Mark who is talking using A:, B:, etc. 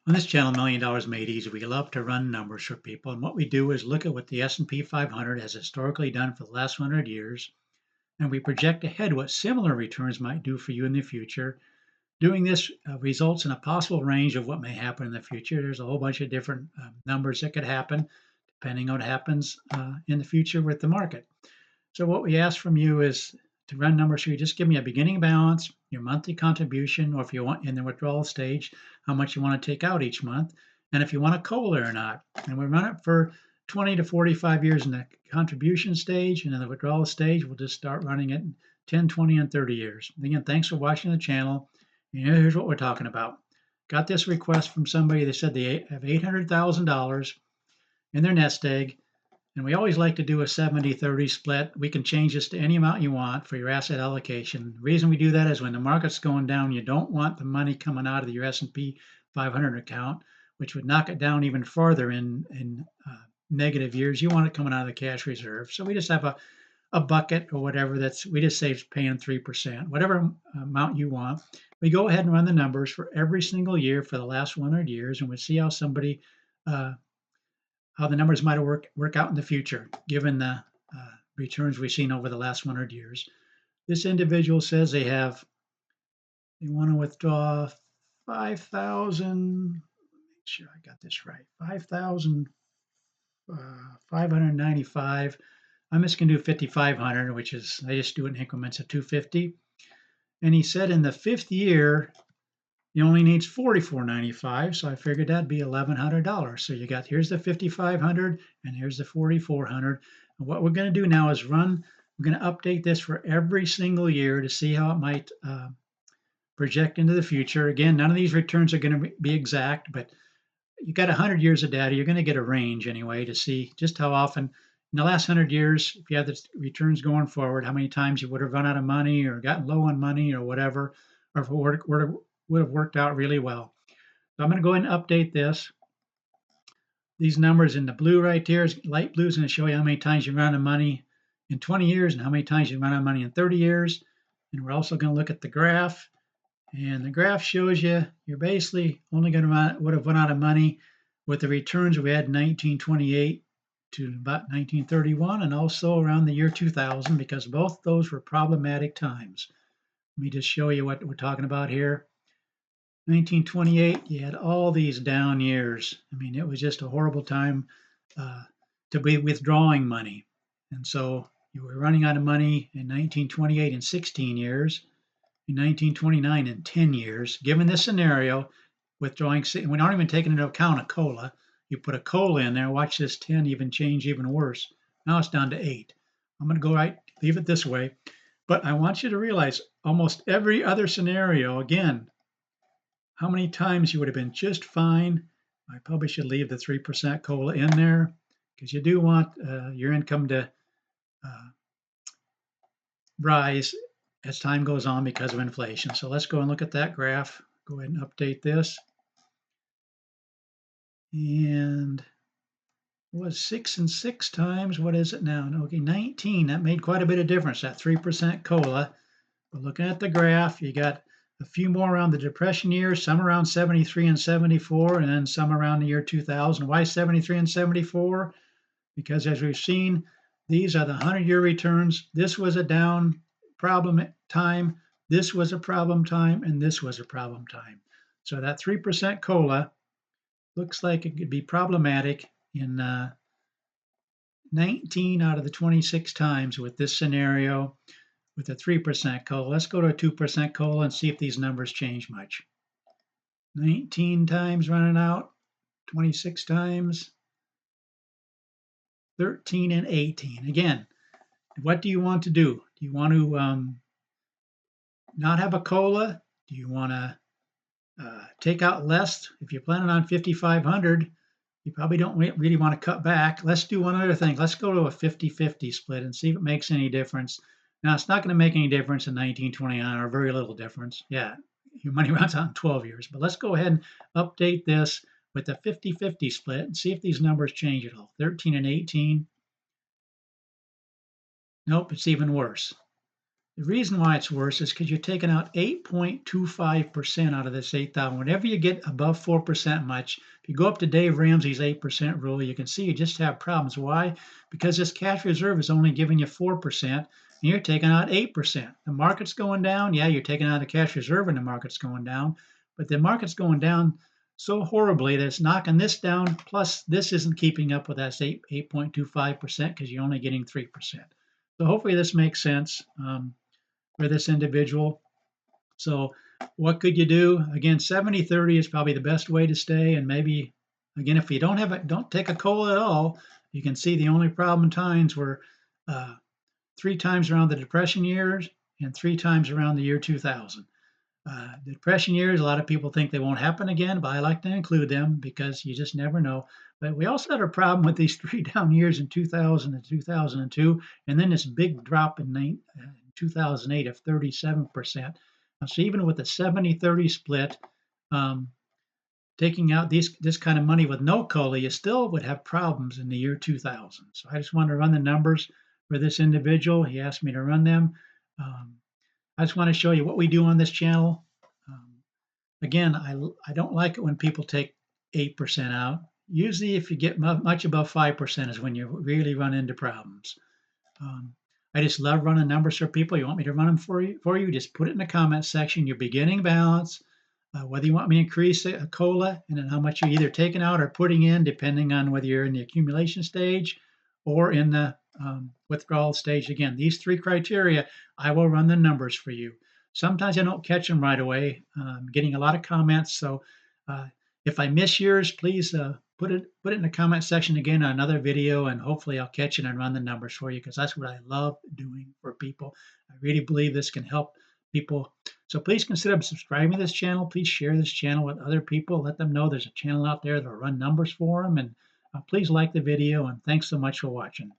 A: On this channel, $1 Million Made Easy, we love to run numbers for people. And what we do is look at what the S&P 500 has historically done for the last 100 years, and we project ahead what similar returns might do for you in the future. Doing this results in a possible range of what may happen in the future. There's a whole bunch of different numbers that could happen depending on what happens in the future with the market. So what we ask from you is to run numbers for you. Just give me a beginning balance, your monthly contribution, or if you want in the withdrawal stage, how much you want to take out each month, and if you want a COLA or not. And we run it for 20 to 45 years in the contribution stage, and in the withdrawal stage, we'll just start running it 10, 20, and 30 years. Again, thanks for watching the channel. And here's what we're talking about. Got this request from somebody that said they have $800,000 in their nest egg. And we always like to do a 70-30 split. We can change this to any amount you want for your asset allocation. The reason we do that is when the market's going down, you don't want the money coming out of your S&P 500 account, which would knock it down even farther in negative years. You want it coming out of the cash reserve. So we just have a bucket or whatever we just say paying 3%, whatever amount you want. We go ahead and run the numbers for every single year for the last 100 years, and we see how how the numbers might work out in the future, given the returns we've seen over the last 100 years. This individual says they want to withdraw 5,000. Make sure I got this right. 5,595. I'm just going to do 5,500, which is I just do it in increments of 250. And he said in the fifth year, he only needs $44.95, so I figured that'd be $1,100. So here's the 5,500 and here's the 4,400. And what we're going to do now is we're going to update this for every single year to see how it might project into the future. Again, none of these returns are going to be exact, but you got 100 years of data, you're going to get a range anyway to see just how often in the last 100 years, if you had the returns going forward, how many times you would have run out of money or gotten low on money or whatever, or if it would have worked out really well. So I'm going to go ahead and update this. These numbers in the blue right here, light blue is going to show you how many times you run out of money in 20 years and how many times you run out of money in 30 years. And we're also going to look at the graph. And the graph shows you're basically only would have run out of money with the returns we had in 1928 to about 1931 and also around the year 2000, because both those were problematic times. Let me just show you what we're talking about here. 1928, you had all these down years. I mean, it was just a horrible time to be withdrawing money. And so you were running out of money in 1928 in 16 years, in 1929 in 10 years. Given this scenario, withdrawing, we're not even taking into account a COLA. You put a COLA in there, watch this 10 even change even worse. Now it's down to 8. I'm going to leave it this way. But I want you to realize almost every other scenario, again, how many times you would have been just fine. I probably should leave the 3% COLA in there because you do want your income to rise as time goes on because of inflation. So let's go and look at that graph. Go ahead and update this. And it was 6 and 6 times. What is it now? Okay, 19. That made quite a bit of difference, that 3% COLA. But looking at the graph, you got a few more around the Depression years, some around 73 and 74, and then some around the year 2000. Why 73 and 74? Because as we've seen, these are the 100-year returns. This was a down problem time, this was a problem time, and this was a problem time. So that 3% COLA looks like it could be problematic in 19 out of the 26 times with this scenario. With a 3% COLA. Let's go to a 2% COLA and see if these numbers change much. 19 times running out, 26 times, 13 and 18. Again, what do you want to do? Do you want to not have a COLA? Do you want to take out less? If you're planning on 5,500, you probably don't really want to cut back. Let's do one other thing. Let's go to a 50-50 split and see if it makes any difference. Now, it's not going to make any difference in 1929, or very little difference. Yeah, your money runs out in 12 years. But let's go ahead and update this with a 50-50 split and see if these numbers change at all. 13 and 18. Nope, it's even worse. The reason why it's worse is because you're taking out 8.25% out of this 8,000. Whenever you get above 4% much, if you go up to Dave Ramsey's 8% rule, you can see you just have problems. Why? Because this cash reserve is only giving you 4%, and you're taking out 8%. The market's going down. Yeah, you're taking out the cash reserve and the market's going down, but the market's going down so horribly that it's knocking this down. Plus, this isn't keeping up with that 8.25% because you're only getting 3%. So hopefully this makes sense. For this individual. So what could you do? Again, 70-30 is probably the best way to stay. And maybe, again, if you don't have it, don't take a COLA at all. You can see the only problem times were 3 times around the Depression years and 3 times around the year 2000. The Depression years, a lot of people think they won't happen again, but I like to include them because you just never know. But we also had a problem with these 3 down years in 2000 and 2002, and then this big drop in 2008 of 37%. So even with a 70-30 split, um, taking out this kind of money with no COLA, you still would have problems in the year 2000. So I just want to run the numbers for this individual. He asked me to run them. I just want to show you what we do on this channel. Again, I don't like it when people take 8% out. Usually if you get much above 5% is when you really run into problems. I just love running numbers for people. You want me to run them for you? Just put it in the comment section, your beginning balance, whether you want me to increase a COLA, and then how much you're either taking out or putting in, depending on whether you're in the accumulation stage or in the withdrawal stage. Again, these 3 criteria, I will run the numbers for you. Sometimes I don't catch them right away. I'm getting a lot of comments, so if I miss yours, please put it in the comment section again on another video, and hopefully I'll catch it and run the numbers for you because that's what I love doing for people. I really believe this can help people. So please consider subscribing to this channel. Please share this channel with other people. Let them know there's a channel out there that'll run numbers for them. And please like the video, and thanks so much for watching.